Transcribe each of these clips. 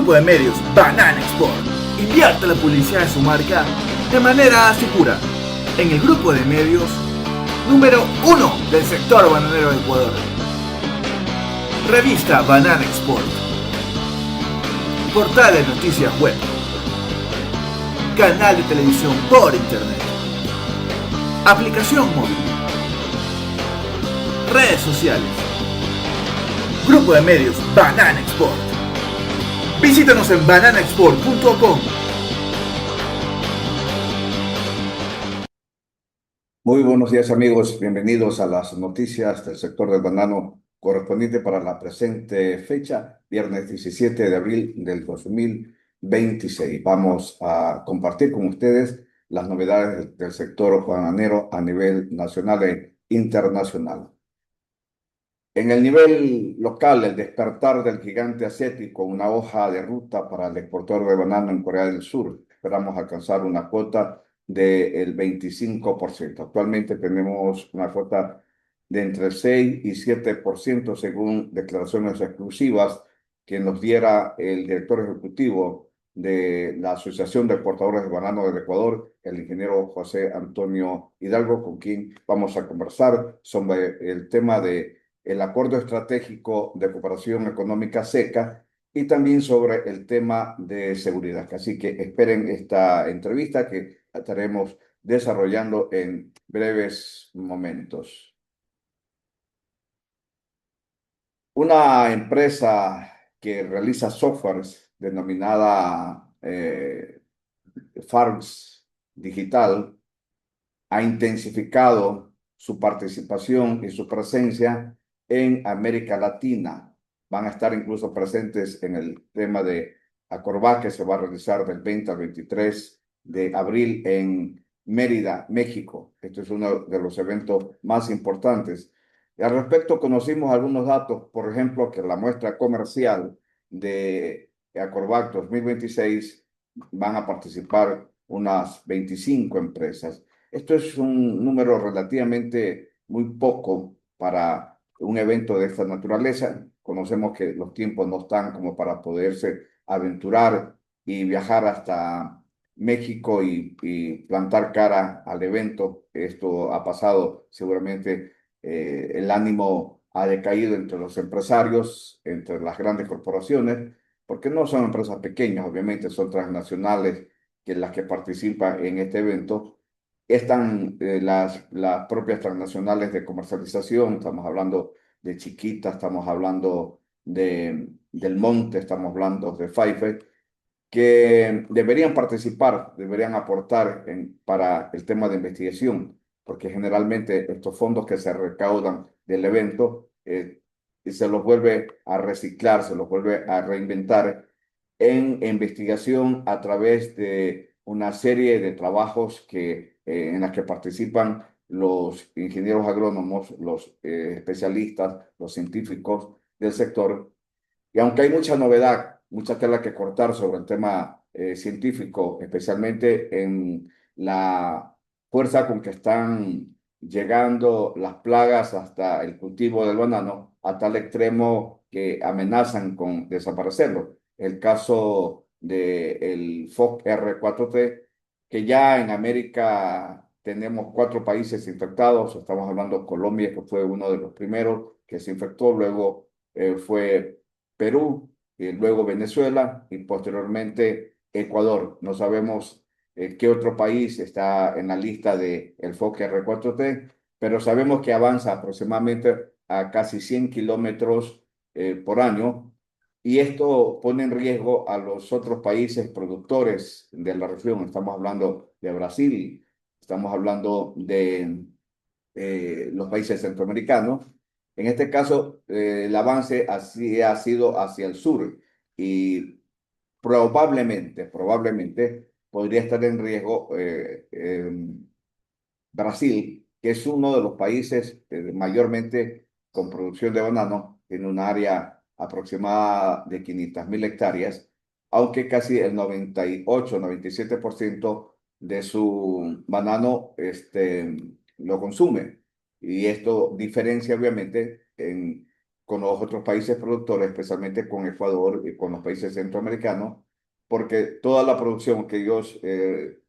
Grupo de medios Banana Export invierte la publicidad de su marca de manera segura en el grupo de medios número 1 del sector bananero de Ecuador. Revista Banana Export. Portal de noticias web. Canal de televisión por internet. Aplicación móvil. Redes sociales. Grupo de medios Banana Export. Visítanos en bananaexport.com. Muy buenos días, amigos, bienvenidos a las noticias del sector del banano correspondiente para la presente fecha, viernes 17 de abril del 2026. Vamos a compartir con ustedes las novedades del sector bananero a nivel nacional e internacional. En el nivel local, el despertar del gigante asiático, una hoja de ruta para el exportador de banano en Corea del Sur. Esperamos alcanzar una cuota del 25%. Actualmente tenemos una cuota de entre 6 y 7% según declaraciones exclusivas que nos diera el director ejecutivo de la Asociación de Exportadores de Banano del Ecuador, el ingeniero José Antonio Hidalgo, con quien vamos a conversar sobre el tema de el Acuerdo Estratégico de Cooperación Económica SECA y también sobre el tema de seguridad. Así que esperen esta entrevista que estaremos desarrollando en breves momentos. Una empresa que realiza softwares denominada Farms Digital ha intensificado su participación y su presencia en América Latina. Van a estar incluso presentes en el tema de Acorbat, que se va a realizar del 20 al 23 de abril en Mérida, México. Este es uno de los eventos más importantes. Y al respecto, conocimos algunos datos, por ejemplo, que la muestra comercial de Acorbat 2026 van a participar unas 25 empresas. Esto es un número relativamente muy poco para un evento de esta naturaleza. Conocemos que los tiempos no están como para poderse aventurar y viajar hasta México y plantar cara al evento. Esto ha pasado, seguramente el ánimo ha decaído entre los empresarios, entre las grandes corporaciones, porque no son empresas pequeñas, obviamente son transnacionales que las que participan en este evento. Están las propias transnacionales de comercialización, estamos hablando de Chiquita, estamos hablando de Del Monte, estamos hablando de Pfeiffer, que deberían participar, deberían aportar para el tema de investigación, porque generalmente estos fondos que se recaudan del evento se los vuelve a reciclar, se los vuelve a reinventar en investigación a través de una serie de trabajos en las que participan los ingenieros agrónomos, los especialistas, los científicos del sector. Y aunque hay mucha novedad, mucha tela que cortar sobre el tema científico, especialmente en la fuerza con que están llegando las plagas hasta el cultivo del banano, a tal extremo que amenazan con desaparecerlo. El caso del FOC R4T, que ya en América tenemos 4 países infectados. Estamos hablando de Colombia, que fue uno de los primeros que se infectó, luego fue Perú, y luego Venezuela y posteriormente Ecuador. No sabemos qué otro país está en la lista del FOC R4T, pero sabemos que avanza aproximadamente a casi 100 kilómetros por año, y esto pone en riesgo a los otros países productores de la región. Estamos hablando de Brasil, estamos hablando de los países centroamericanos. En este caso, el avance así ha sido hacia el sur y probablemente podría estar en riesgo Brasil, que es uno de los países mayormente con producción de banano, en un área aproximada de 500.000 hectáreas, aunque casi el 98-97% de su banano lo consume. Y esto diferencia obviamente con los otros países productores, especialmente con Ecuador y con los países centroamericanos, porque toda la producción que ellos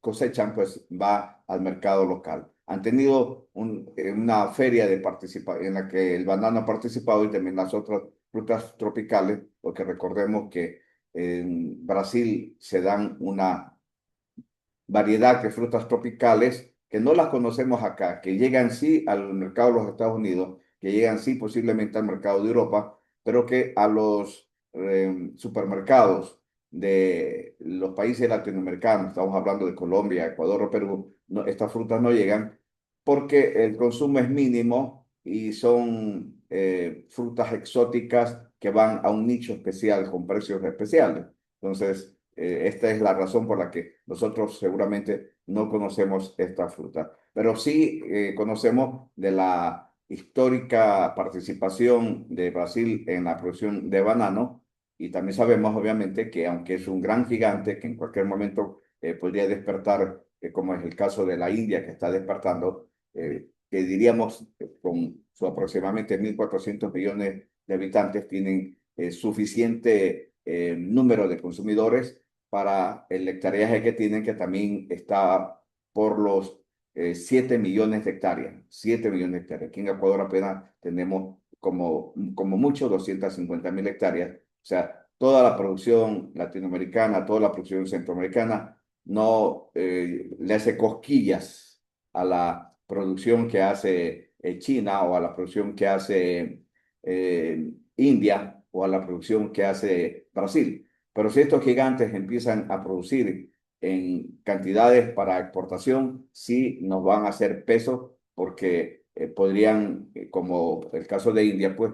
cosechan pues va al mercado local. Han tenido una feria en la que el banano ha participado y también las otras frutas tropicales, porque recordemos que en Brasil se dan una variedad de frutas tropicales que no las conocemos acá, que llegan sí al mercado de los Estados Unidos, que llegan sí posiblemente al mercado de Europa, pero que a los supermercados de los países latinoamericanos, estamos hablando de Colombia, Ecuador o Perú, no, estas frutas no llegan porque el consumo es mínimo y son frutas exóticas que van a un nicho especial con precios especiales. Entonces, esta es la razón por la que nosotros seguramente no conocemos esta fruta, pero sí conocemos de la histórica participación de Brasil en la producción de banano y también sabemos obviamente que aunque es un gran gigante que en cualquier momento podría despertar, como es el caso de la India que está despertando, que diríamos con su aproximadamente 1.400 millones de habitantes tienen suficiente número de consumidores para el hectareaje que tienen, que también está por los 7 millones de hectáreas. 7 millones de hectáreas. Aquí en Ecuador apenas tenemos como mucho 250.000 hectáreas. O sea, toda la producción latinoamericana, toda la producción centroamericana no le hace cosquillas a la producción que hace China o a la producción que hace India o a la producción que hace Brasil. Pero si estos gigantes empiezan a producir en cantidades para exportación, sí nos van a hacer peso porque podrían, como el caso de India, pues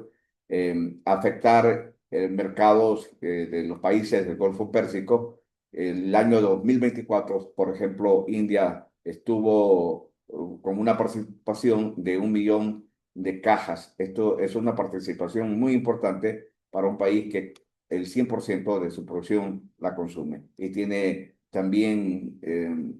afectar mercados de los países del Golfo Pérsico. El año 2024, por ejemplo, India estuvo con una participación de 1 millón de cajas. Esto es una participación muy importante para un país que el 100% de su producción la consume y tiene también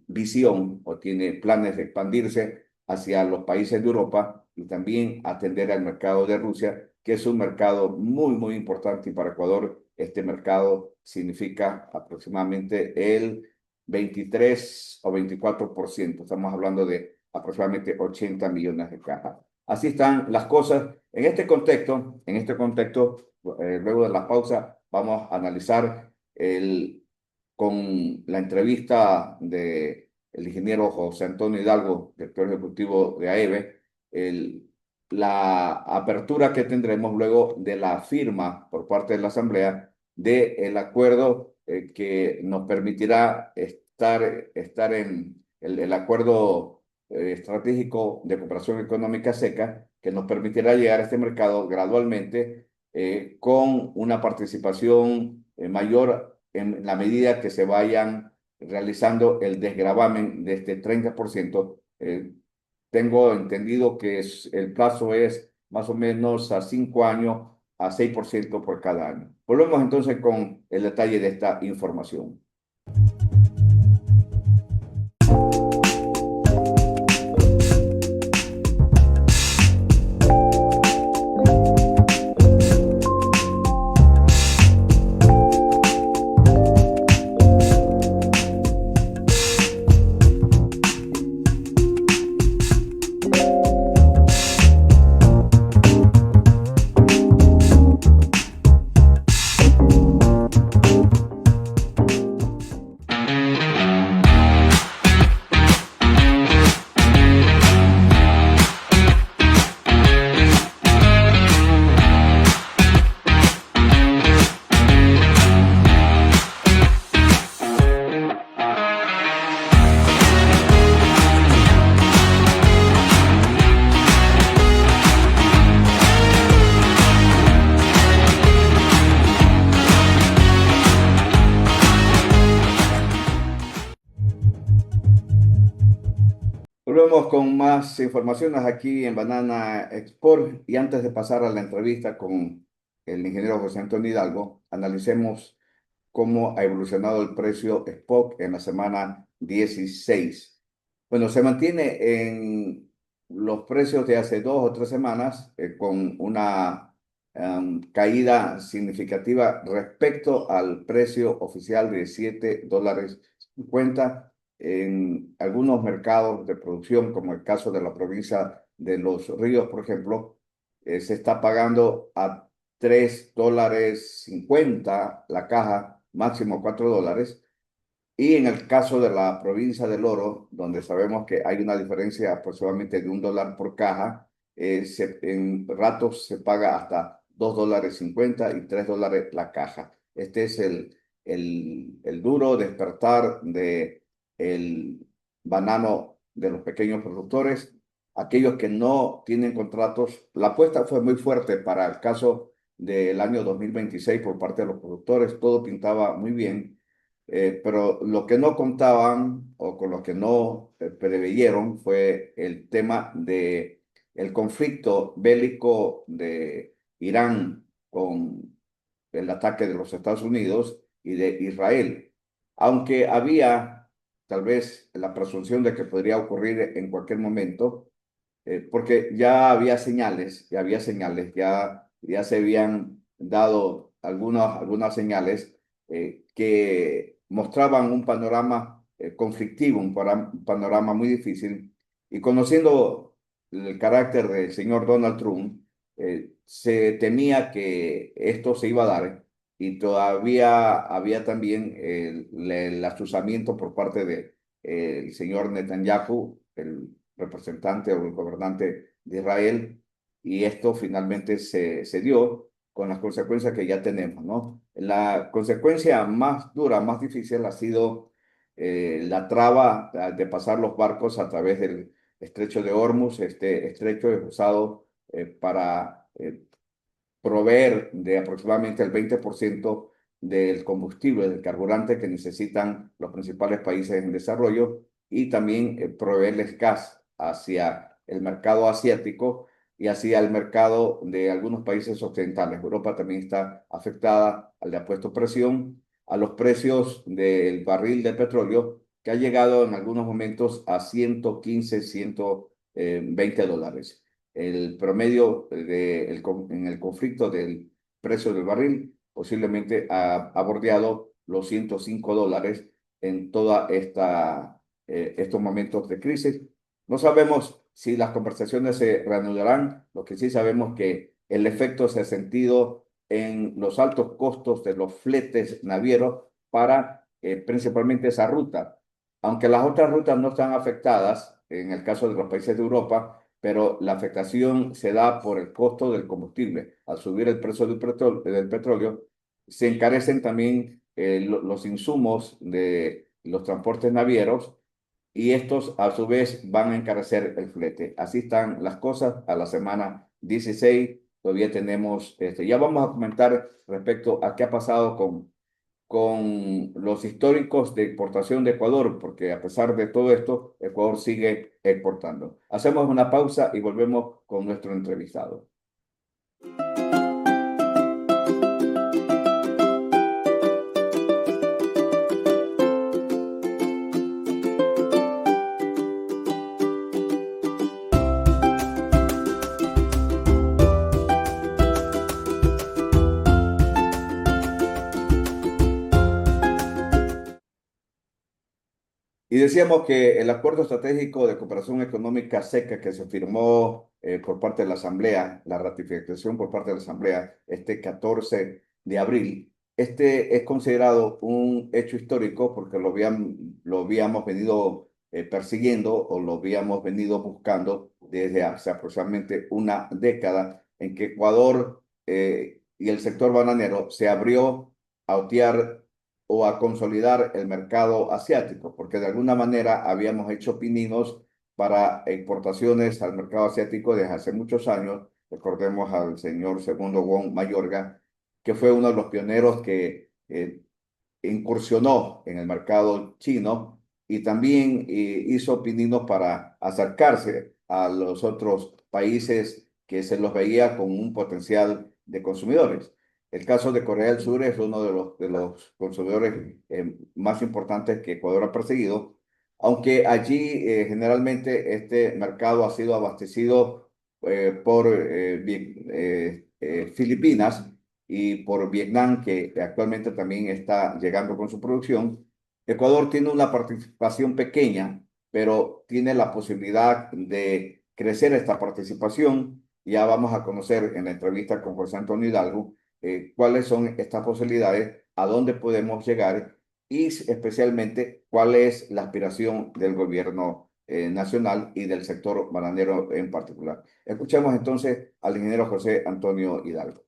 visión o tiene planes de expandirse hacia los países de Europa y también atender al mercado de Rusia, que es un mercado muy, muy importante y para Ecuador este mercado significa aproximadamente el 23 o 24%. Estamos hablando de aproximadamente 80 millones de cajas. Así están las cosas. En este contexto, luego de la pausa, vamos a analizar con la entrevista del ingeniero José Antonio Hidalgo, director ejecutivo de AEBE, la apertura que tendremos luego de la firma por parte de la Asamblea del acuerdo que nos permitirá estar en el acuerdo estratégico de cooperación económica SECA, que nos permitirá llegar a este mercado gradualmente con una participación mayor en la medida que se vayan realizando el desgravamen de este 30%. Tengo entendido que el plazo es más o menos a 5 años a 6% por cada año. Volvemos entonces con el detalle de esta información. Volvemos con más informaciones aquí en Banana Export y antes de pasar a la entrevista con el ingeniero José Antonio Hidalgo, analicemos cómo ha evolucionado el precio spot en la semana 16. Bueno, se mantiene en los precios de hace 2 o 3 semanas con una caída significativa respecto al precio oficial de $7.50 en algunos mercados de producción, como el caso de la provincia de Los Ríos, por ejemplo, se está pagando a $3.50 la caja, máximo $4. Y en el caso de la provincia del Oro, donde sabemos que hay una diferencia aproximadamente de $1 por caja, en ratos se paga hasta $2.50 y $3 la caja. Este es el duro despertar de el banano de los pequeños productores. Aquellos que no tienen contratos, la apuesta fue muy fuerte para el caso del año 2026 por parte de los productores. Todo pintaba muy bien, pero lo que no contaban o con lo que no preveyeron fue el tema de el conflicto bélico de Irán con el ataque de los Estados Unidos y de Israel. Aunque había tal vez la presunción de que podría ocurrir en cualquier momento, porque ya se habían dado algunas señales que mostraban un panorama conflictivo, un panorama muy difícil. Y conociendo el carácter del señor Donald Trump, se temía que esto se iba a dar y todavía había también el azuzamiento por parte de, el señor Netanyahu, el representante o el gobernante de Israel, y esto finalmente se dio con las consecuencias que ya tenemos, ¿no? La consecuencia más dura, más difícil ha sido la traba de pasar los barcos a través del estrecho de Hormuz. Este estrecho es usado para proveer de aproximadamente el 20% del combustible, del carburante que necesitan los principales países en desarrollo, y también proveerles gas hacia el mercado asiático y hacia el mercado de algunos países occidentales. Europa también está afectada, le ha puesto presión a los precios del barril de petróleo, que ha llegado en algunos momentos a 115, $120. El promedio en el conflicto del precio del barril posiblemente ha bordeado los $105 en toda estos momentos de crisis. No sabemos si las conversaciones se reanudarán. Lo que sí sabemos que el efecto se ha sentido en los altos costos de los fletes navieros para principalmente esa ruta. Aunque las otras rutas no están afectadas, en el caso de los países de Europa, pero la afectación se da por el costo del combustible. Al subir el precio del petróleo, se encarecen también los insumos de los transportes navieros, y estos a su vez van a encarecer el flete. Así están las cosas a la semana 16. Todavía tenemos, ya vamos a comentar respecto a qué ha pasado con los históricos de exportación de Ecuador, porque a pesar de todo esto, Ecuador sigue exportando. Hacemos una pausa y volvemos con nuestro entrevistado. Y decíamos que el Acuerdo Estratégico de Cooperación Económica SECA, que se firmó por parte de la Asamblea, la ratificación por parte de la Asamblea este 14 de abril, este es considerado un hecho histórico porque lo habíamos venido persiguiendo, o lo habíamos venido buscando desde hace aproximadamente una década, en que Ecuador y el sector bananero se abrió a OTIAR o a consolidar el mercado asiático, porque de alguna manera habíamos hecho pininos para exportaciones al mercado asiático desde hace muchos años. Recordemos al señor Segundo Wong Mayorga, que fue uno de los pioneros que incursionó en el mercado chino, y también hizo pininos para acercarse a los otros países que se los veía con un potencial de consumidores. El caso de Corea del Sur es uno de los consumidores más importantes que Ecuador ha perseguido, aunque allí generalmente este mercado ha sido abastecido por Filipinas y por Vietnam, que actualmente también está llegando con su producción. Ecuador tiene una participación pequeña, pero tiene la posibilidad de crecer esta participación. Ya vamos a conocer en la entrevista con José Antonio Hidalgo cuáles son estas posibilidades, a dónde podemos llegar y especialmente cuál es la aspiración del gobierno nacional y del sector bananero en particular. Escuchemos entonces al ingeniero José Antonio Hidalgo.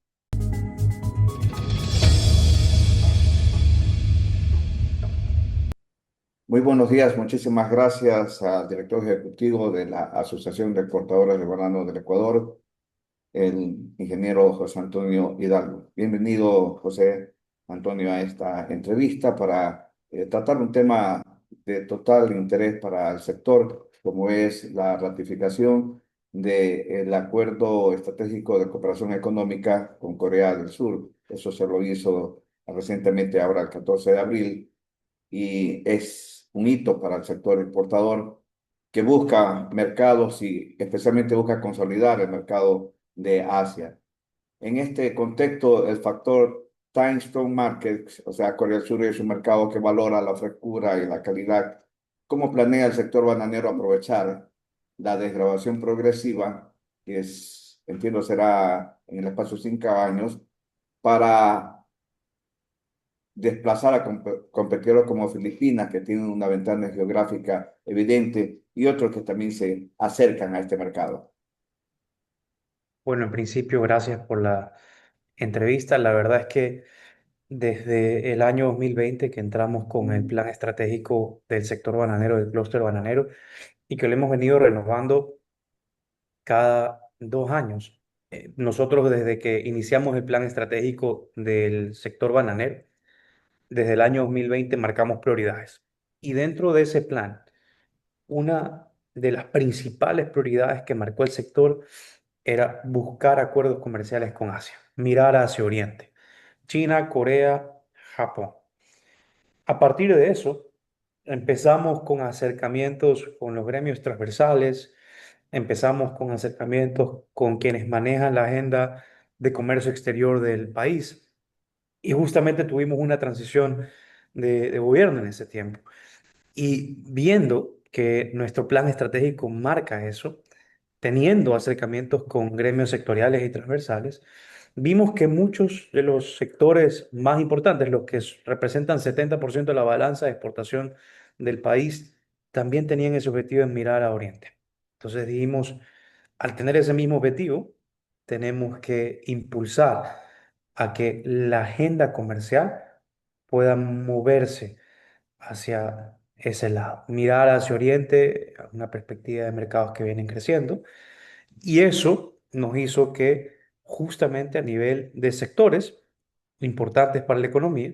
Muy buenos días, muchísimas gracias al director ejecutivo de la Asociación de Exportadores de Banano del Ecuador, el ingeniero José Antonio Hidalgo. Bienvenido, José Antonio, a esta entrevista para tratar un tema de total interés para el sector, como es la ratificación del Acuerdo Estratégico de Cooperación Económica con Corea del Sur. Eso se lo hizo recientemente, ahora el 14 de abril, y es un hito para el sector exportador que busca mercados y especialmente busca consolidar el mercado de Asia. En este contexto, el factor Time Strong Market, o sea, Corea del Sur es un mercado que valora la frescura y la calidad. ¿Cómo planea el sector bananero aprovechar la desgravación progresiva, que es, entiendo, será en el espacio de 5 años, para desplazar a competidores como Filipinas, que tienen una ventana geográfica evidente, y otros que también se acercan a este mercado? Bueno, en principio, gracias por la entrevista. La verdad es que desde el año 2020 que entramos con el plan estratégico del sector bananero, del clúster bananero, y que lo hemos venido renovando cada 2 años. Nosotros desde que iniciamos el plan estratégico del sector bananero, desde el año 2020 marcamos prioridades. Y dentro de ese plan, una de las principales prioridades que marcó el sector era buscar acuerdos comerciales con Asia, mirar hacia Oriente, China, Corea, Japón. A partir de eso, empezamos con acercamientos con los gremios transversales, empezamos con acercamientos con quienes manejan la agenda de comercio exterior del país y justamente tuvimos una transición de gobierno en ese tiempo. Y viendo que nuestro plan estratégico marca eso, teniendo acercamientos con gremios sectoriales y transversales, vimos que muchos de los sectores más importantes, los que representan 70% de la balanza de exportación del país, también tenían ese objetivo en mirar a Oriente. Entonces dijimos, al tener ese mismo objetivo, tenemos que impulsar a que la agenda comercial pueda moverse hacia ese lado, mirar hacia Oriente, a una perspectiva de mercados que vienen creciendo, y eso nos hizo que justamente a nivel de sectores importantes para la economía,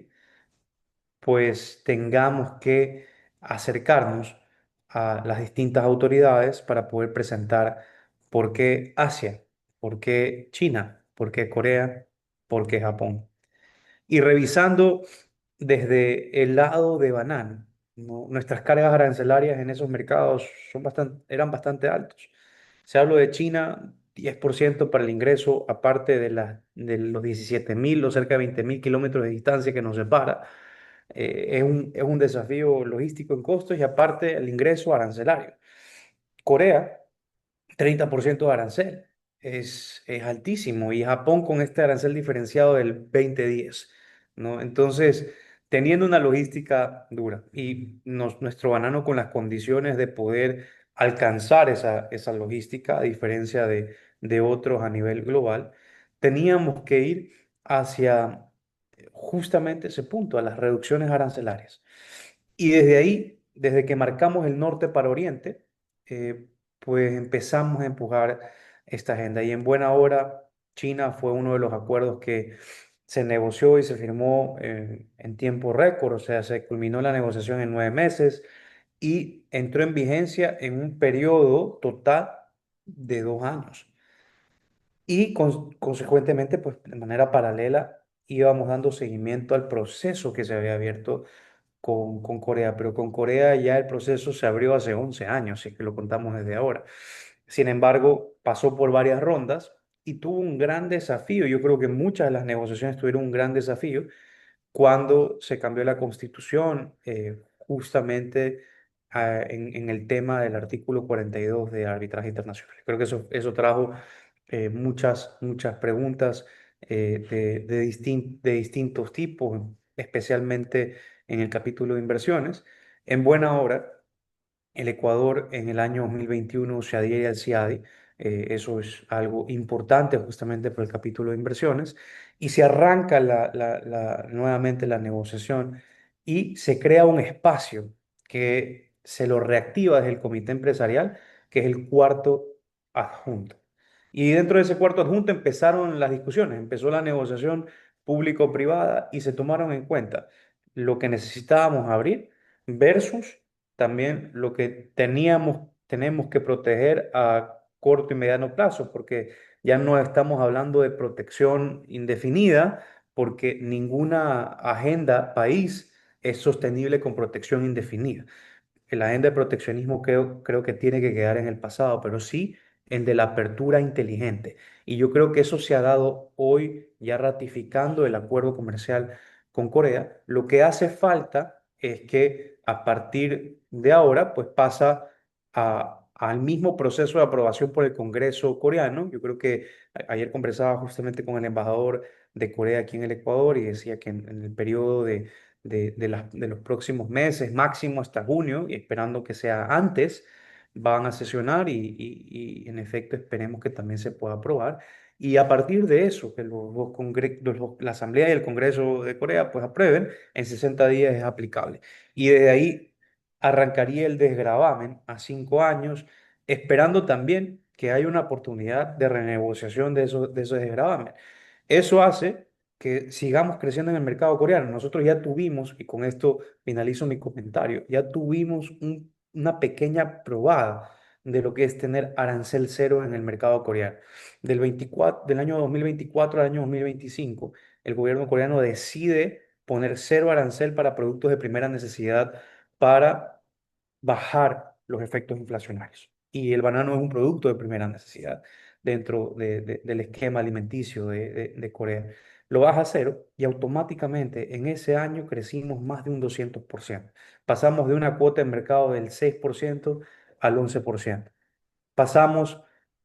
pues tengamos que acercarnos a las distintas autoridades para poder presentar por qué Asia, por qué China, por qué Corea, por qué Japón. Y revisando desde el lado de banano, ¿no? Nuestras cargas arancelarias en esos mercados eran bastante altos. Se hablo de China, 10% para el ingreso, aparte de los 17.000 o cerca de 20.000 kilómetros de distancia que nos separa. Es un desafío logístico en costos y aparte el ingreso arancelario. Corea 30% de arancel. Es altísimo. Y Japón con este arancel diferenciado del 2010, ¿no? Entonces, teniendo una logística dura y nuestro banano con las condiciones de poder alcanzar esa logística, a diferencia de otros a nivel global, teníamos que ir hacia justamente ese punto, a las reducciones arancelarias. Y desde ahí, desde que marcamos el norte para Oriente, pues empezamos a empujar esta agenda. Y en buena hora, China fue uno de los acuerdos que se negoció y se firmó en tiempo récord, o sea, se culminó la negociación en 9 meses y entró en vigencia en un periodo total de 2 años. Y consecuentemente, pues de manera paralela, íbamos dando seguimiento al proceso que se había abierto con Corea, pero con Corea ya el proceso se abrió hace 11 años, si es que lo contamos desde ahora. Sin embargo, pasó por varias rondas y tuvo un gran desafío. Yo creo que muchas de las negociaciones tuvieron un gran desafío cuando se cambió la constitución, justamente en el tema del artículo 42 de arbitraje internacional. Creo que eso trajo muchas preguntas de distintos tipos, especialmente en el capítulo de inversiones. En buena hora, el Ecuador en el año 2021 se adhiere al CIADI. Eso es algo importante justamente por el capítulo de inversiones. Y se arranca nuevamente la negociación y se crea un espacio que se lo reactiva desde el comité empresarial, que es el cuarto adjunto. Y dentro de ese cuarto adjunto empezaron las discusiones, empezó la negociación público-privada y se tomaron en cuenta lo que necesitábamos abrir versus también lo que tenemos que proteger a corto y mediano plazo, porque ya no estamos hablando de protección indefinida, porque ninguna agenda país es sostenible con protección indefinida. La agenda de proteccionismo creo que tiene que quedar en el pasado, pero sí en de la apertura inteligente. Y yo creo que eso se ha dado hoy ya ratificando el acuerdo comercial con Corea. Lo que hace falta es que a partir de ahora, pues pasa al mismo proceso de aprobación por el Congreso coreano. Yo creo que ayer conversaba justamente con el embajador de Corea aquí en el Ecuador y decía que en el periodo de los próximos meses, máximo hasta junio, y esperando que sea antes, van a sesionar y en efecto esperemos que también se pueda aprobar. Y a partir de eso, que la Asamblea y el Congreso de Corea pues aprueben, en 60 días es aplicable. Y desde ahí arrancaría el desgravamen a 5 años, esperando también que haya una oportunidad de renegociación de esos desgravamen. Eso hace que sigamos creciendo en el mercado coreano. Nosotros ya tuvimos, y con esto finalizo mi comentario, ya tuvimos una pequeña probada de lo que es tener arancel cero en el mercado coreano. Del año 2024 al año 2025, el gobierno coreano decide poner cero arancel para productos de primera necesidad para bajar los efectos inflacionarios. Y el banano es un producto de primera necesidad dentro del esquema alimenticio de Corea. Lo baja a cero y automáticamente en ese año crecimos más de un 200%. Pasamos de una cuota de mercado del 6% al 11%. Pasamos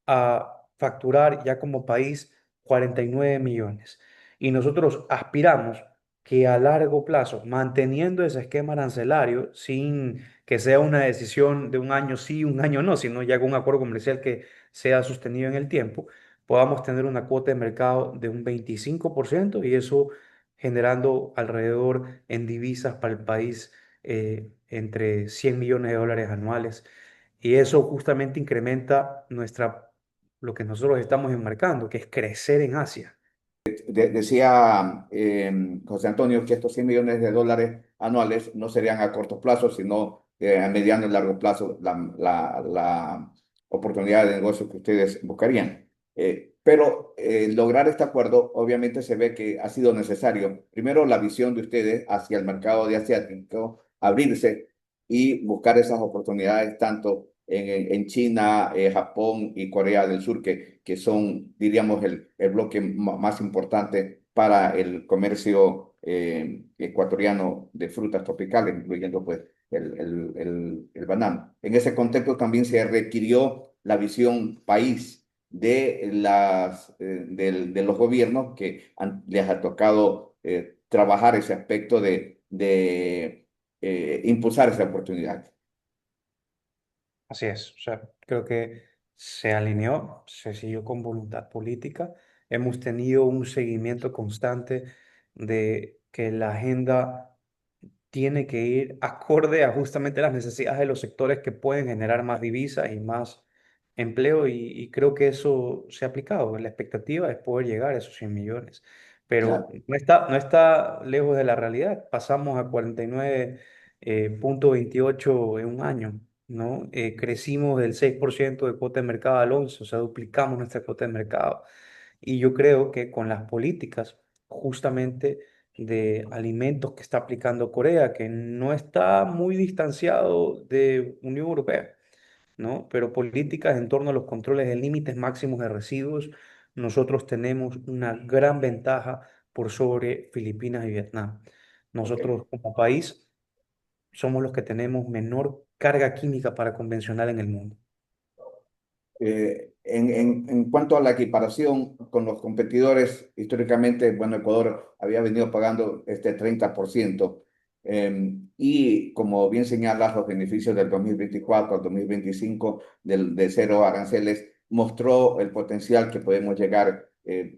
a facturar ya como país 49 millones. Y nosotros aspiramos que a largo plazo, manteniendo ese esquema arancelario, sin que sea una decisión de un año sí, un año no, sino ya con un acuerdo comercial que sea sostenido en el tiempo, podamos tener una cuota de mercado de un 25% y eso generando alrededor en divisas para el país entre 100 millones de dólares anuales y eso justamente incrementa lo que nosotros estamos enmarcando, que es crecer en Asia. Decía José Antonio que estos 100 millones de dólares anuales no serían a corto plazo, sino a mediano y largo plazo la oportunidad de negocio que ustedes buscarían. Pero lograr este acuerdo obviamente se ve que ha sido necesario. Primero, la visión de ustedes hacia el mercado de asiático, abrirse y buscar esas oportunidades tanto en China, Japón y Corea del Sur, que son, diríamos, el bloque más importante para el comercio ecuatoriano de frutas tropicales, incluyendo pues el banano. En ese contexto también se requirió la visión país de los gobiernos que les ha tocado trabajar ese aspecto de impulsar esa oportunidad. Así es, o sea, creo que se alineó, se siguió con voluntad política. Hemos tenido un seguimiento constante de que la agenda tiene que ir acorde a justamente las necesidades de los sectores que pueden generar más divisas y más empleo y creo que eso se ha aplicado. La expectativa es poder llegar a esos 100 millones, pero Claro. no está lejos de la realidad. Pasamos a 49,28 en un año, ¿no? Crecimos del 6% de cuota de mercado al 11%, o sea, duplicamos nuestra cuota de mercado. Y yo creo que con las políticas justamente de alimentos que está aplicando Corea, que no está muy distanciado de Unión Europea, ¿no? Pero políticas en torno a los controles de límites máximos de residuos, nosotros tenemos una gran ventaja por sobre Filipinas y Vietnam. Ok. Nosotros como país somos los que tenemos menor carga química para convencional en el mundo. En cuanto a la equiparación con los competidores, históricamente, bueno, Ecuador había venido pagando este 30%, y como bien señalas, los beneficios del 2024 al 2025 de cero aranceles mostró el potencial que podemos llegar,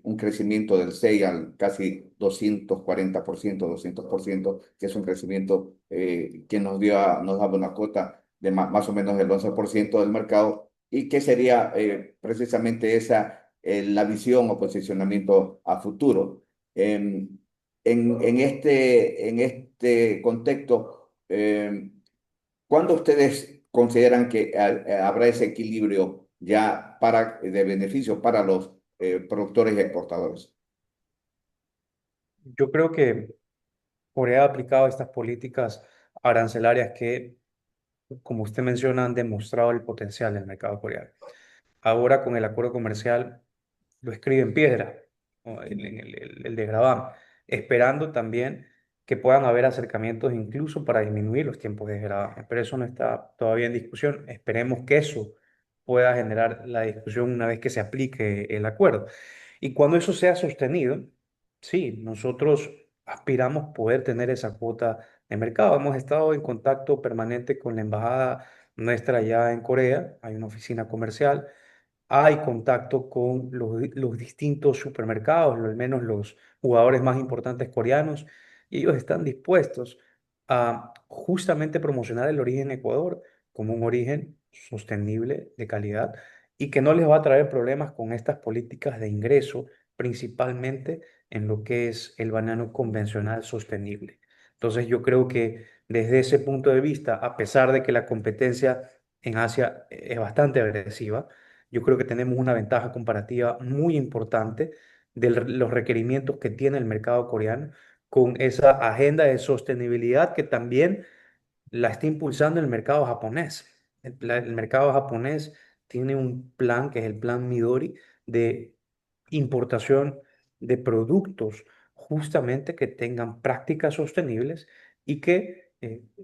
un crecimiento del 6 al casi 240%, 200%, que es un crecimiento que nos daba una cuota de más o menos el 11% del mercado, y que sería precisamente esa, la visión o posicionamiento a futuro. En este contexto, ¿cuándo ustedes consideran que habrá ese equilibrio ya de beneficio para los productores y exportadores? Yo creo que Corea ha aplicado estas políticas arancelarias que, como usted menciona, han demostrado el potencial del mercado coreano. Ahora con el acuerdo comercial lo escribe en piedra, ¿no? El de Grabam, esperando también que puedan haber acercamientos incluso para disminuir los tiempos de gravamen. Pero eso no está todavía en discusión. Esperemos que eso pueda generar la discusión una vez que se aplique el acuerdo. Y cuando eso sea sostenido, sí, nosotros aspiramos poder tener esa cuota de mercado. Hemos estado en contacto permanente con la embajada nuestra allá en Corea, hay una oficina comercial, hay contacto con los distintos supermercados, al menos los jugadores más importantes coreanos, y ellos están dispuestos a justamente promocionar el origen Ecuador como un origen sostenible, de calidad, y que no les va a traer problemas con estas políticas de ingreso, principalmente en lo que es el banano convencional sostenible. Entonces yo creo que desde ese punto de vista, a pesar de que la competencia en Asia es bastante agresiva, yo creo que tenemos una ventaja comparativa muy importante de los requerimientos que tiene el mercado coreano con esa agenda de sostenibilidad que también la está impulsando el mercado japonés. El mercado japonés tiene un plan que es el plan Midori de importación de productos justamente que tengan prácticas sostenibles y que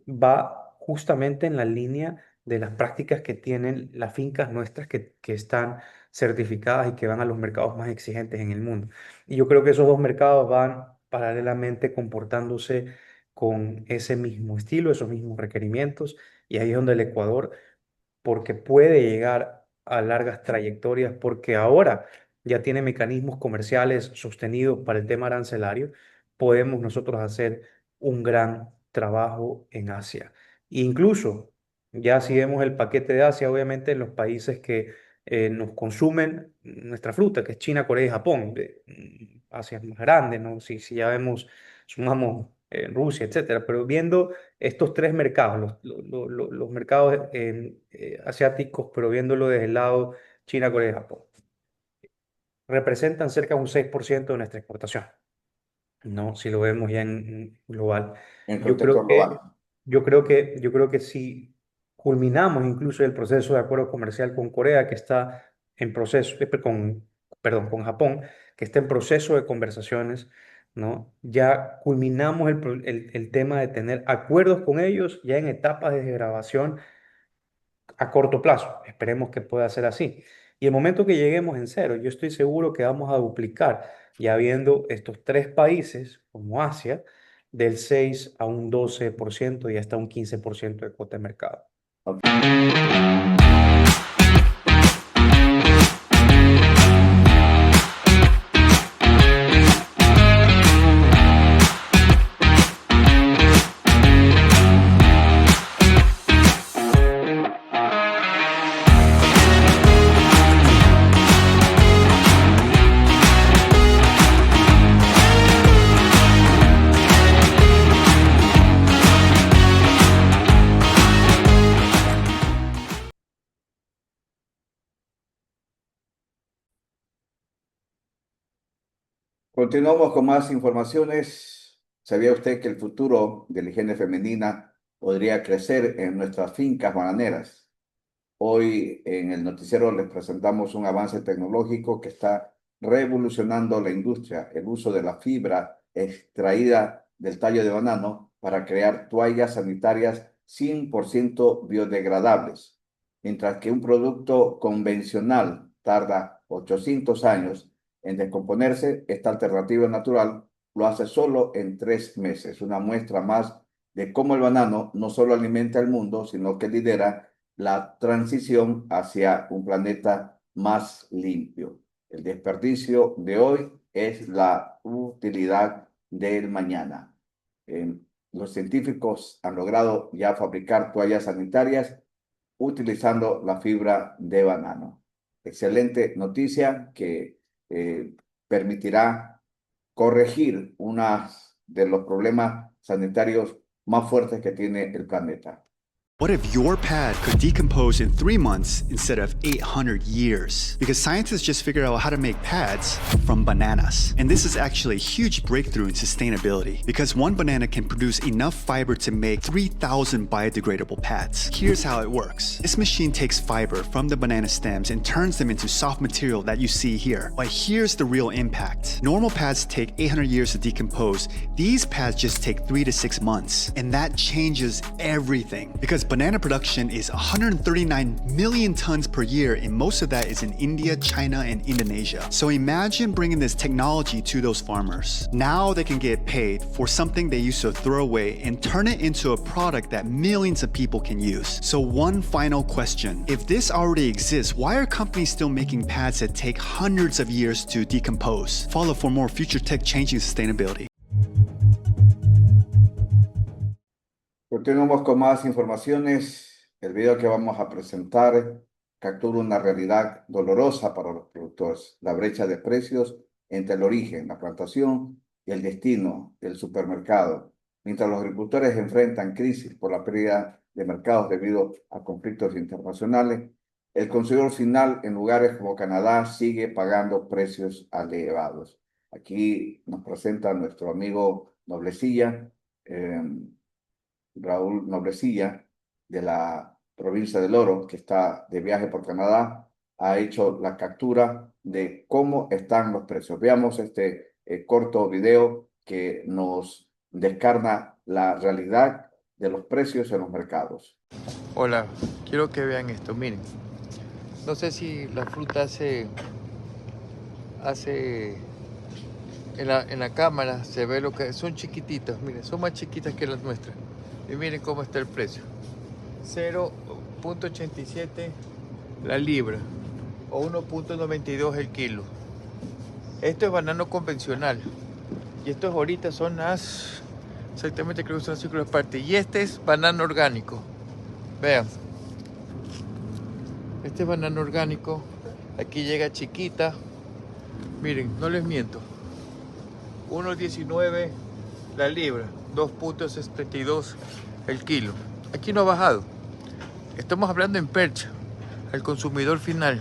va justamente en la línea de las prácticas que tienen las fincas nuestras que están certificadas y que van a los mercados más exigentes en el mundo. Y yo creo que esos dos mercados van paralelamente comportándose con ese mismo estilo, esos mismos requerimientos, y ahí es donde el Ecuador, porque puede llegar a largas trayectorias, porque ahora ya tiene mecanismos comerciales sostenidos para el tema arancelario, podemos nosotros hacer un gran trabajo en Asia. Incluso, ya si vemos el paquete de Asia, obviamente en los países que nos consumen nuestra fruta, que es China, Corea y Japón. Asia es más grande, ¿no? Si ya vemos, sumamos Rusia, etcétera, pero viendo estos tres mercados, los mercados asiáticos, pero viéndolo desde el lado China, Corea y Japón, representan cerca de un 6% de nuestra exportación, ¿no? Si lo vemos ya en global. En Yo creo contexto global. que, yo creo que si culminamos incluso el proceso de acuerdo comercial con Corea, que está en proceso, perdón, con Japón, que está en proceso de conversaciones, ¿no? Ya culminamos el tema de tener acuerdos con ellos ya en etapas de grabación a corto plazo. Esperemos que pueda ser así. Y el momento que lleguemos en cero, yo estoy seguro que vamos a duplicar, ya viendo estos tres países como Asia, del 6 a un 12% y hasta un 15% de cuota de mercado. Continuamos con más informaciones. ¿Sabía usted que el futuro de la higiene femenina podría crecer en nuestras fincas bananeras? Hoy en el noticiero les presentamos un avance tecnológico que está revolucionando la industria, el uso de la fibra extraída del tallo de banano para crear toallas sanitarias 100% biodegradables, mientras que un producto convencional tarda 800 años en descomponerse. Esta alternativa natural lo hace solo en 3 meses, una muestra más de cómo el banano no solo alimenta al mundo, sino que lidera la transición hacia un planeta más limpio. El desperdicio de hoy es la utilidad del mañana. Los científicos han logrado ya fabricar toallas sanitarias utilizando la fibra de banano. Excelente noticia que permitirá corregir uno de los problemas sanitarios más fuertes que tiene el planeta. What if your pad could decompose in 3 months instead of 800 years? Because scientists just figured out how to make pads from bananas. And this is actually a huge breakthrough in sustainability because one banana can produce enough fiber to make 3,000 biodegradable pads. Here's how it works. This machine takes fiber from the banana stems and turns them into soft material that you see here. But here's the real impact. Normal pads take 800 years to decompose. These pads just take 3 to 6 months. And that changes everything because banana production is 139 million tons per year, and most of that is in India, China, and Indonesia. So imagine bringing this technology to those farmers. Now they can get paid for something they used to throw away and turn it into a product that millions of people can use. So one final question. If this already exists, why are companies still making pads that take hundreds of years to decompose? Follow for more future tech changing sustainability. Continuamos con más informaciones. El video que vamos a presentar captura una realidad dolorosa para los productores: la brecha de precios entre el origen, la plantación y el destino del supermercado. Mientras los agricultores enfrentan crisis por la pérdida de mercados debido a conflictos internacionales, el consumidor final en lugares como Canadá sigue pagando precios elevados. Aquí nos presenta nuestro amigo Noblecilla, Raúl Noblecilla, de la provincia del Oro, que está de viaje por Canadá, ha hecho la captura de cómo están los precios. Veamos este corto video que nos descarna la realidad de los precios en los mercados. Hola, quiero que vean esto, miren. No sé si la fruta hace en la cámara se ve lo que son chiquititas, miren, son más chiquitas que las nuestras. Y miren cómo está el precio. 0.87 la libra o 1.92 el kilo. Esto es banano convencional. Y estos ahorita son exactamente creo que son 5 partes. Y este es banano orgánico. Vean. Este es banano orgánico. Aquí llega chiquita. Miren, no les miento. 1.19 la libra. 2.72 el kilo. Aquí no ha bajado. Estamos hablando en percha, al consumidor final.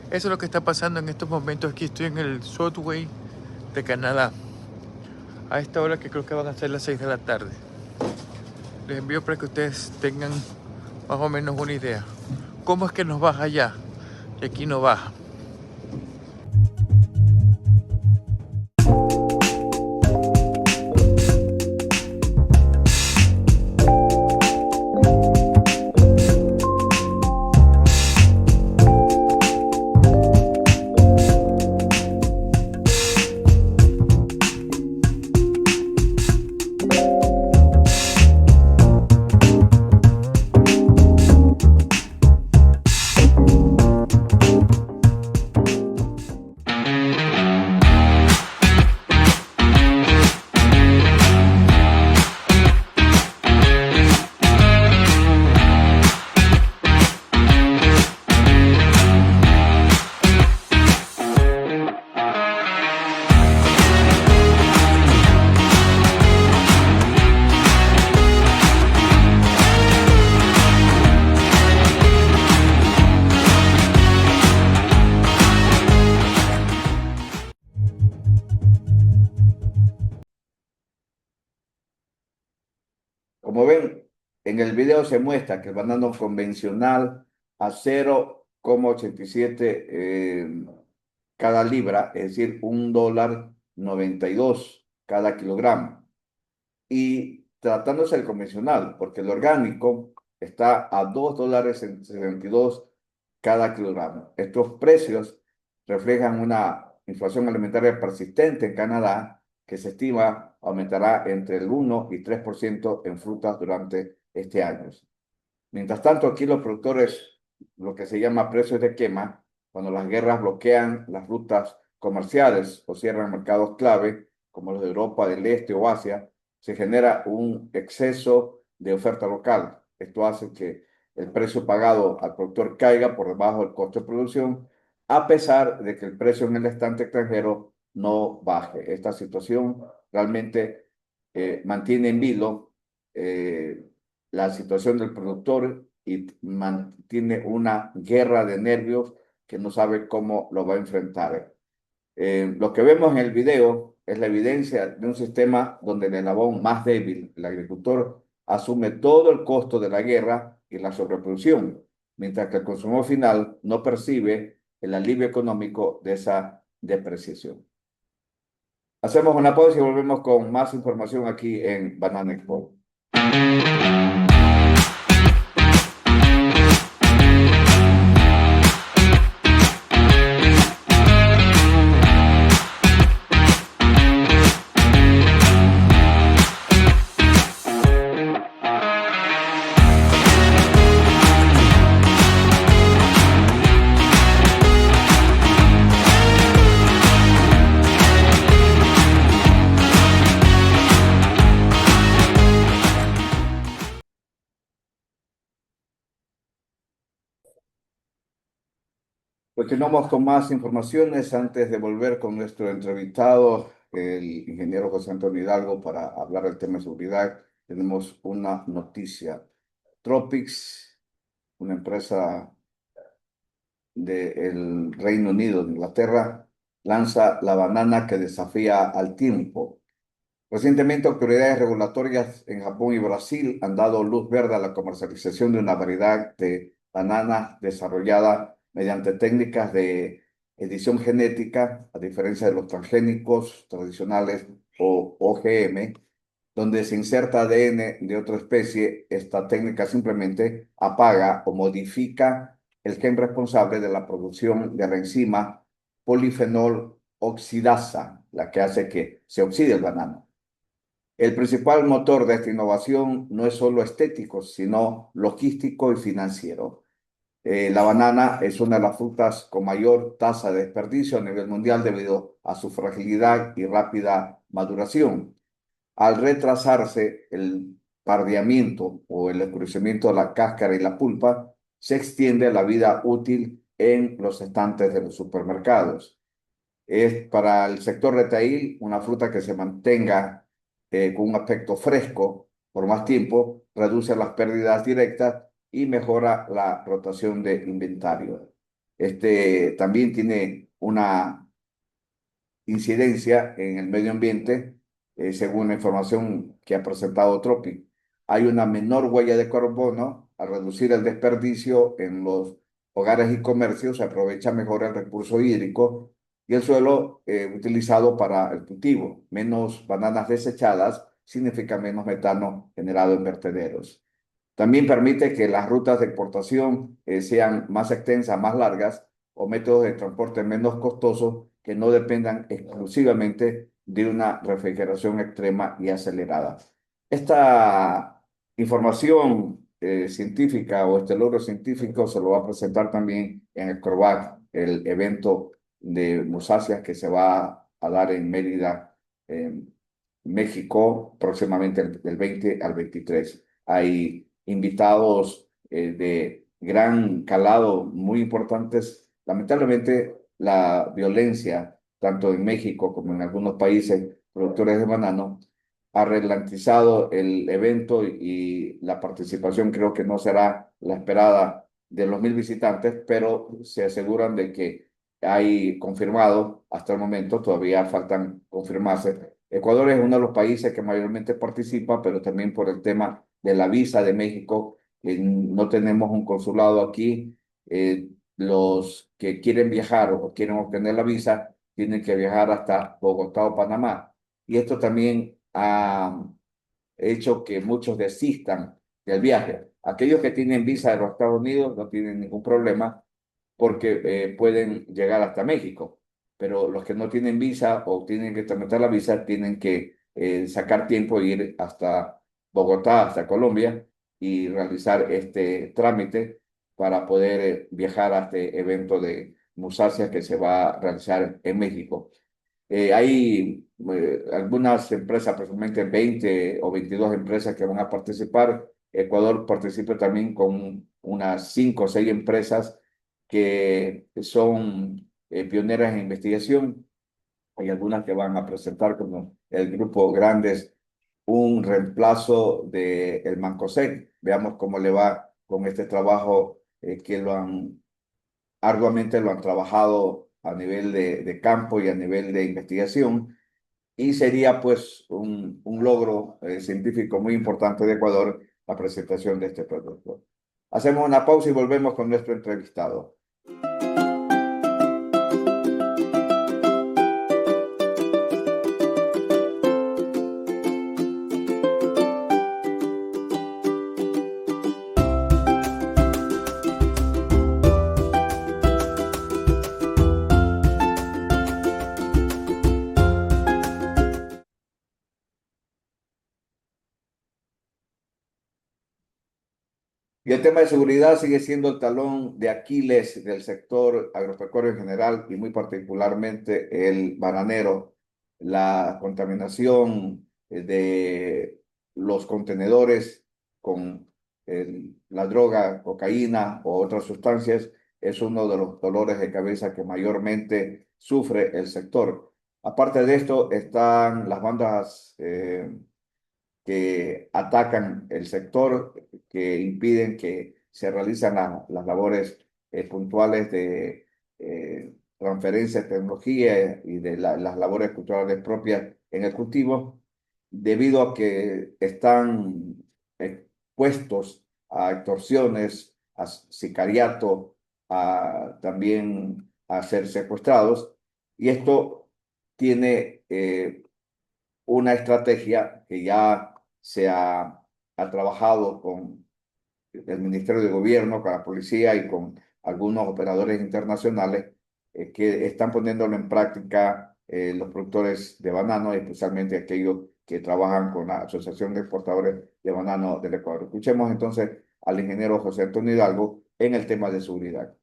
Eso es lo que está pasando en estos momentos. Aquí estoy en el Southway de Canadá. A esta hora que creo que van a ser las 6 de la tarde. Les envío para que ustedes tengan más o menos una idea. ¿Cómo es que nos baja allá? Y aquí no baja. Como ven, en el video se muestra que el banano convencional a 0,87 cada libra, es decir, $1.92 cada kilogramo. Y tratándose del convencional, porque el orgánico está a $2.72 cada kilogramo. Estos precios reflejan una inflación alimentaria persistente en Canadá que se estima aumentará entre el 1 y 3% en frutas durante este año. Mientras tanto, aquí los productores, lo que se llama precios de quema, cuando las guerras bloquean las rutas comerciales o cierran mercados clave, como los de Europa del Este o Asia, se genera un exceso de oferta local. Esto hace que el precio pagado al productor caiga por debajo del costo de producción, a pesar de que el precio en el estante extranjero no baje. Esta situación realmente mantiene en vilo la situación del productor y mantiene una guerra de nervios que no sabe cómo lo va a enfrentar. Lo que vemos en el video es la evidencia de un sistema donde el eslabón más débil, el agricultor, asume todo el costo de la guerra y la sobreproducción, mientras que el consumidor final no percibe el alivio económico de esa depreciación. Hacemos una pausa y volvemos con más información aquí en Banana Expo. Continuamos con más informaciones antes de volver con nuestro entrevistado, el ingeniero José Antonio Hidalgo, para hablar del tema de seguridad. Tenemos una noticia. Tropics, una empresa del Reino Unido, de Inglaterra, lanza la banana que desafía al tiempo. Recientemente, autoridades regulatorias en Japón y Brasil han dado luz verde a la comercialización de una variedad de banana desarrollada mediante técnicas de edición genética, a diferencia de los transgénicos tradicionales o OGM, donde se inserta ADN de otra especie. Esta técnica simplemente apaga o modifica el gen responsable de la producción de la enzima polifenol oxidasa, la que hace que se oxide el banano. El principal motor de esta innovación no es solo estético, sino logístico y financiero. La banana es una de las frutas con mayor tasa de desperdicio a nivel mundial debido a su fragilidad y rápida maduración. Al retrasarse el pardeamiento o el oscurecimiento de la cáscara y la pulpa, se extiende la vida útil en los estantes de los supermercados. Es para el sector retail una fruta que se mantenga con un aspecto fresco por más tiempo, reduce las pérdidas directas y mejora la rotación de inventario. Este también tiene una incidencia en el medio ambiente, según la información que ha presentado Tropic. Hay una menor huella de carbono al reducir el desperdicio en los hogares y comercios, se aprovecha mejor el recurso hídrico y el suelo utilizado para el cultivo. Menos bananas desechadas significa menos metano generado en vertederos. También permite que las rutas de exportación sean más extensas, más largas, o métodos de transporte menos costosos que no dependan exclusivamente de una refrigeración extrema y acelerada. Esta información científica o este logro científico se lo va a presentar también en el CORVAC, el evento de musáceas que se va a dar en Mérida, México, próximamente del 20 al 23. Hay invitados de gran calado, muy importantes. Lamentablemente, la violencia, tanto en México como en algunos países productores de banano, ha ralentizado el evento y la participación creo que no será la esperada de los 1,000 visitantes, pero se aseguran de que hay confirmado hasta el momento, todavía faltan confirmarse. Ecuador es uno de los países que mayormente participa, pero también por el tema de la visa de México, no tenemos un consulado aquí. los que quieren viajar o quieren obtener la visa tienen que viajar hasta Bogotá o Panamá. Y esto también ha hecho que muchos desistan del viaje. Aquellos que tienen visa de los Estados Unidos no tienen ningún problema porque pueden llegar hasta México, pero los que no tienen visa o tienen que tramitar la visa tienen que sacar tiempo e ir hasta Bogotá, hasta Colombia y realizar este trámite para poder viajar a este evento de Musasia que se va a realizar en México. Hay algunas empresas, aproximadamente 20 o 22 empresas que van a participar. Ecuador participa también con unas 5 o 6 empresas que son pioneras en investigación. Hay algunas que van a presentar como el grupo Grandes un reemplazo del el Mancosec. Veamos cómo le va con este trabajo que arduamente lo han trabajado a nivel de campo y a nivel de investigación, y sería pues un logro científico muy importante de Ecuador la presentación de este producto. Hacemos una pausa y volvemos con nuestro entrevistado. Y el tema de seguridad sigue siendo el talón de Aquiles del sector agropecuario en general y muy particularmente el bananero. La contaminación de los contenedores con la droga, cocaína o otras sustancias es uno de los dolores de cabeza que mayormente sufre el sector. Aparte de esto están las bandas que atacan el sector, que impiden que se realicen las labores puntuales de transferencia de tecnología y de las labores culturales propias en el cultivo, debido a que están expuestos a extorsiones, a sicariato, también a ser secuestrados. Y esto tiene una estrategia que ya ha trabajado con el Ministerio de Gobierno, con la policía y con algunos operadores internacionales que están poniéndolo en práctica los productores de banano, especialmente aquellos que trabajan con la Asociación de Exportadores de Banano del Ecuador. Escuchemos entonces al ingeniero José Antonio Hidalgo en el tema de seguridad.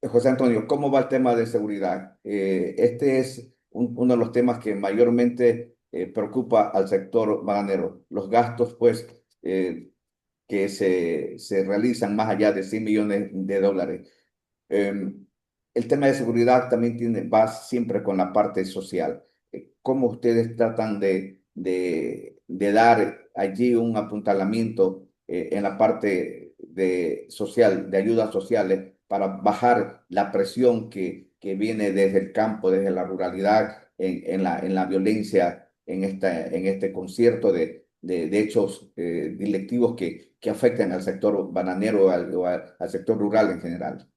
José Antonio, ¿cómo va el tema de seguridad? Este es uno de los temas que mayormente preocupa al sector bananero. Los gastos, pues, que se realizan más allá de 100 millones de dólares. El tema de seguridad también va siempre con la parte social. ¿Cómo ustedes tratan de dar allí un apuntalamiento en la parte social, de ayudas sociales, para bajar la presión que viene desde el campo, desde la ruralidad, en la violencia, en este concierto de hechos delictivos que afectan al sector bananero o al sector rural en general?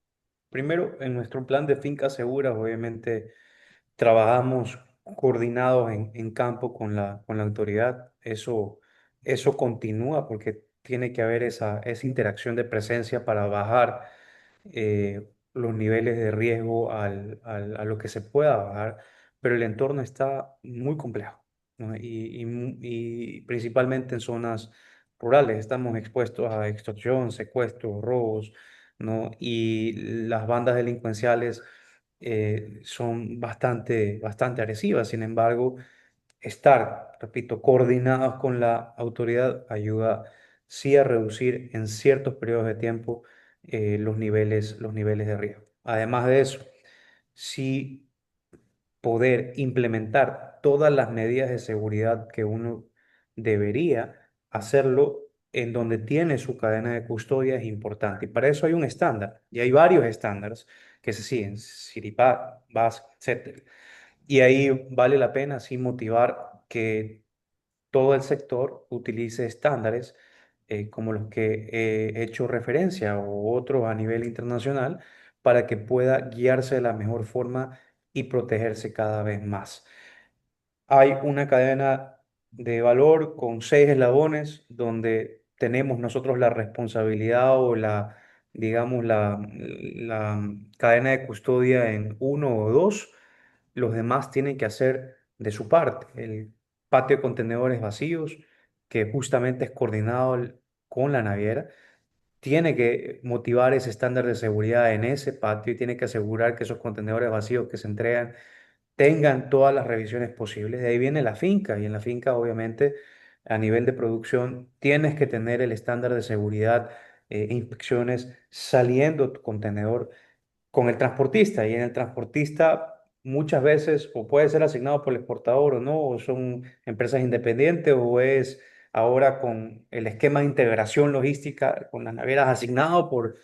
Primero, en nuestro plan de fincas seguras, obviamente trabajamos coordinados en campo con la autoridad. Eso continúa porque tiene que haber esa interacción de presencia para bajar los niveles de riesgo a lo que se pueda bajar, pero el entorno está muy complejo, ¿no? Y principalmente en zonas rurales estamos expuestos a extorsión, secuestros, robos, ¿no? Y las bandas delincuenciales son bastante agresivas. Sin embargo, estar, repito, coordinados con la autoridad ayuda sí a reducir en ciertos periodos de tiempo los niveles de riesgo. Además de eso, sí poder implementar todas las medidas de seguridad que uno debería hacerlo en donde tiene su cadena de custodia es importante. Y para eso hay un estándar, y hay varios estándares que se siguen, CIRIPAC, BASC, etc. Y ahí vale la pena sí motivar que todo el sector utilice estándares como los que he hecho referencia o otros a nivel internacional para que pueda guiarse de la mejor forma y protegerse cada vez más. Hay una cadena de valor con 6 eslabones donde tenemos nosotros la responsabilidad o digamos, la cadena de custodia en uno o dos. Los demás tienen que hacer de su parte. El patio de contenedores vacíos, que justamente es coordinado con la naviera, tiene que motivar ese estándar de seguridad en ese patio y tiene que asegurar que esos contenedores vacíos que se entregan tengan todas las revisiones posibles. De ahí viene la finca y en la finca obviamente a nivel de producción tienes que tener el estándar de seguridad, inspecciones saliendo tu contenedor con el transportista y en el transportista muchas veces o puede ser asignado por el exportador o no, o son empresas independientes o es ahora con el esquema de integración logística con las navieras asignado por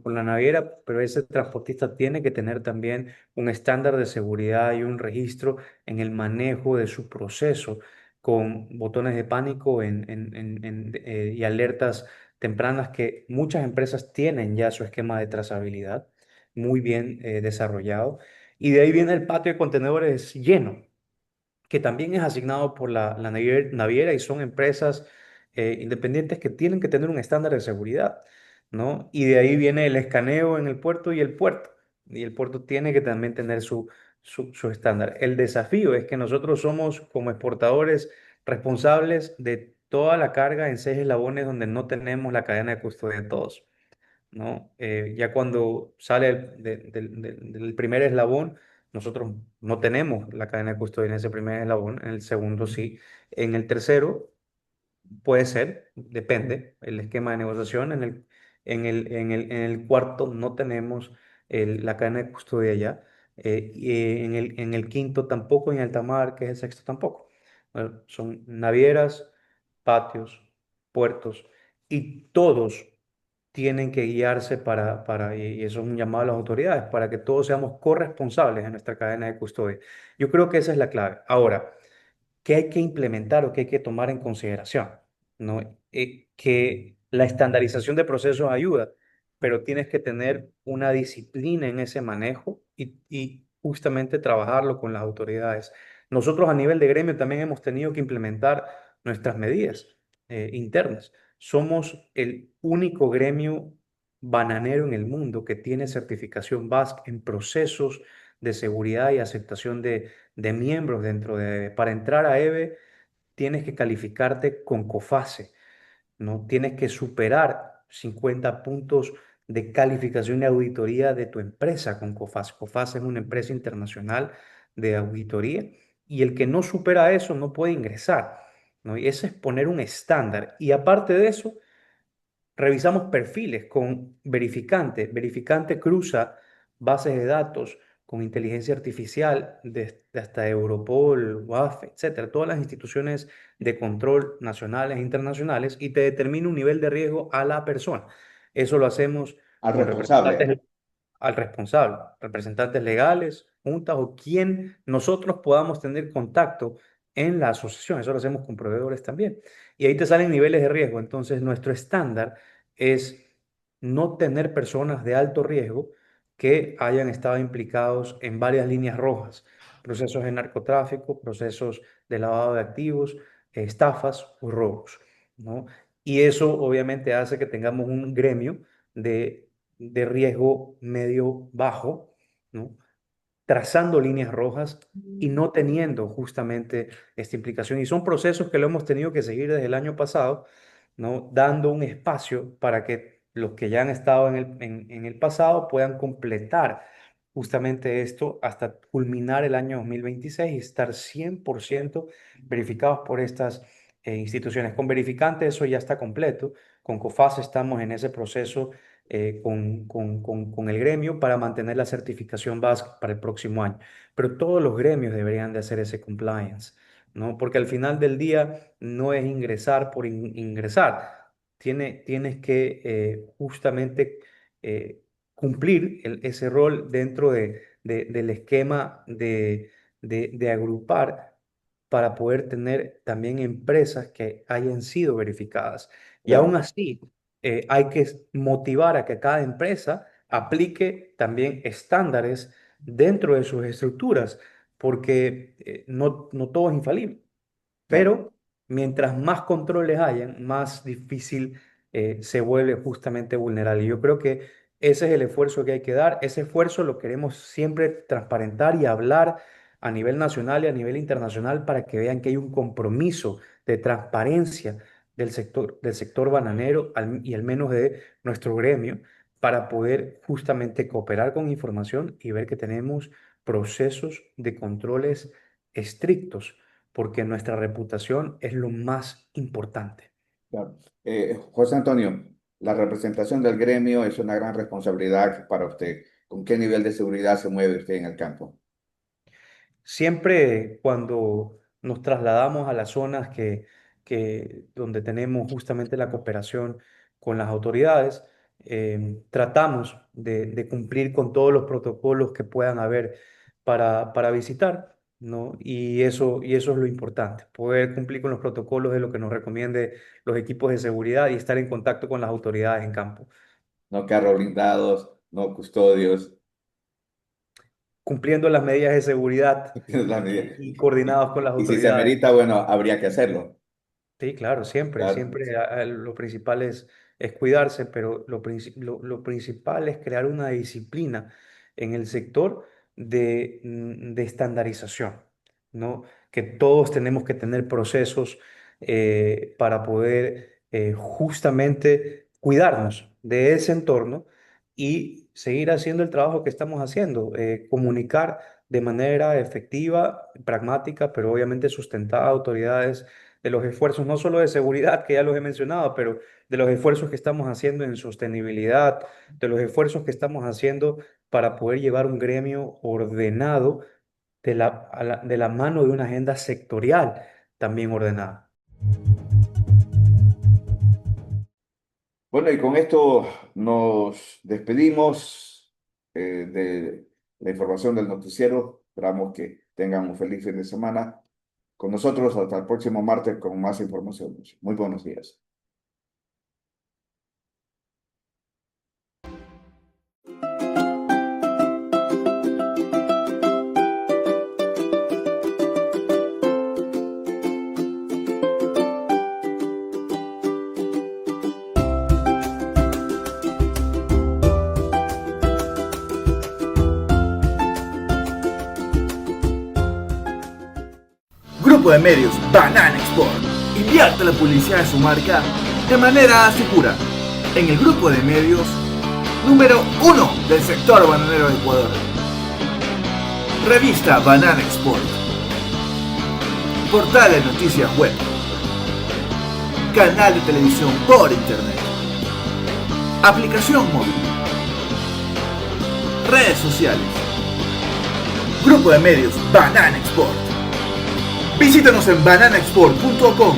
la naviera, pero ese transportista tiene que tener también un estándar de seguridad y un registro en el manejo de su proceso con botones de pánico y alertas tempranas que muchas empresas tienen ya su esquema de trazabilidad muy bien desarrollado. Y de ahí viene el patio de contenedores lleno, que también es asignado por la naviera y son empresas independientes que tienen que tener un estándar de seguridad, ¿no? Y de ahí viene el escaneo en el puerto y el puerto. Y el puerto tiene que también tener su estándar. El desafío es que nosotros somos como exportadores responsables de toda la carga en 6 eslabones donde no tenemos la cadena de custodia de todos. ¿No? Ya cuando sale del primer eslabón, nosotros no tenemos la cadena de custodia en ese primer eslabón, en el segundo sí, en el tercero puede ser, depende, el esquema de negociación, en el cuarto no tenemos la cadena de custodia ya, y en el quinto tampoco, y en el tamar, que es el sexto tampoco. Bueno, son navieras, patios, puertos, y todos tienen que guiarse y eso es un llamado a las autoridades, para que todos seamos corresponsables en nuestra cadena de custodia. Yo creo que esa es la clave. Ahora, ¿qué hay que implementar o qué hay que tomar en consideración? ¿No? Que la estandarización de procesos ayuda, pero tienes que tener una disciplina en ese manejo y justamente trabajarlo con las autoridades. Nosotros a nivel de gremio también hemos tenido que implementar nuestras medidas internas. Somos el único gremio bananero en el mundo que tiene certificación BASC en procesos de seguridad y aceptación de miembros para entrar a EVE tienes que calificarte con COFACE, ¿no? Tienes que superar 50 puntos de calificación de auditoría de tu empresa con COFACE. COFACE es una empresa internacional de auditoría y el que no supera eso no puede ingresar, ¿no? Y ese es poner un estándar. Y aparte de eso, revisamos perfiles con verificante. Verificante cruza bases de datos con inteligencia artificial de hasta Europol, WAF, etcétera, todas las instituciones de control nacionales e internacionales y te determina un nivel de riesgo a la persona. Eso lo hacemos Al con responsable. representantes al responsable, representantes legales, juntas o quien nosotros podamos tener contacto en la asociación. Eso lo hacemos con proveedores también. Y ahí te salen niveles de riesgo. Entonces, nuestro estándar es no tener personas de alto riesgo que hayan estado implicados en varias líneas rojas, procesos de narcotráfico, procesos de lavado de activos, estafas o robos, ¿no? Y eso obviamente hace que tengamos un gremio de riesgo medio bajo, ¿no? Trazando líneas rojas y no teniendo justamente esta implicación. Y son procesos que lo hemos tenido que seguir desde el año pasado, ¿no? Dando un espacio para que los que ya han estado en el pasado puedan completar justamente esto hasta culminar el año 2026 y estar 100% verificados por estas instituciones. Con verificantes eso ya está completo. Con COFAS estamos en ese proceso con el gremio para mantener la certificación básica para el próximo año. Pero todos los gremios deberían de hacer ese compliance, ¿no? Porque al final del día no es ingresar por ingresar. Tienes que justamente cumplir ese rol dentro del esquema de agrupar para poder tener también empresas que hayan sido verificadas. Y Claro. aún así, hay que motivar a que cada empresa aplique también estándares dentro de sus estructuras, porque no todo es infalible. Claro. Pero mientras más controles hayan, más difícil se vuelve justamente vulnerable. Y yo creo que ese es el esfuerzo que hay que dar. Ese esfuerzo lo queremos siempre transparentar y hablar a nivel nacional y a nivel internacional para que vean que hay un compromiso de transparencia del sector bananero y al menos de nuestro gremio para poder justamente cooperar con información y ver que tenemos procesos de controles estrictos porque nuestra reputación es lo más importante. Claro. José Antonio, la representación del gremio es una gran responsabilidad para usted. ¿Con qué nivel de seguridad se mueve usted en el campo? Siempre cuando nos trasladamos a las zonas donde tenemos justamente la cooperación con las autoridades, tratamos de cumplir con todos los protocolos que puedan haber para visitar, ¿no? Y eso es lo importante, poder cumplir con los protocolos de lo que nos recomiende los equipos de seguridad y estar en contacto con las autoridades en campo. No carros blindados, no custodios. Cumpliendo las medidas de seguridad La medida. y coordinados con las Y si se autoridades. amerita, bueno, habría que hacerlo. Sí, claro, siempre, Claro. siempre lo principal es cuidarse, pero lo principal es crear una disciplina en el sector de estandarización, ¿no? Que todos tenemos que tener procesos para poder justamente cuidarnos de ese entorno y seguir haciendo el trabajo que estamos haciendo, comunicar de manera efectiva, pragmática, pero obviamente sustentada a autoridades de los esfuerzos, no solo de seguridad, que ya los he mencionado, pero de los esfuerzos que estamos haciendo en sostenibilidad, de los esfuerzos que estamos haciendo para poder llevar un gremio ordenado de la mano de una agenda sectorial también ordenada. Bueno, y con esto nos despedimos de la información del noticiero. Esperamos que tengan un feliz fin de semana con nosotros hasta el próximo martes con más información. Muy buenos días. Grupo de medios Banana Export invierte la publicidad de su marca de manera segura en el grupo de medios número 1 del sector bananero de Ecuador. Revista Banana Export. Portal de noticias web. Canal de televisión por internet. Aplicación móvil. Redes sociales. Grupo de medios Banana Export. Visítanos en bananaexport.com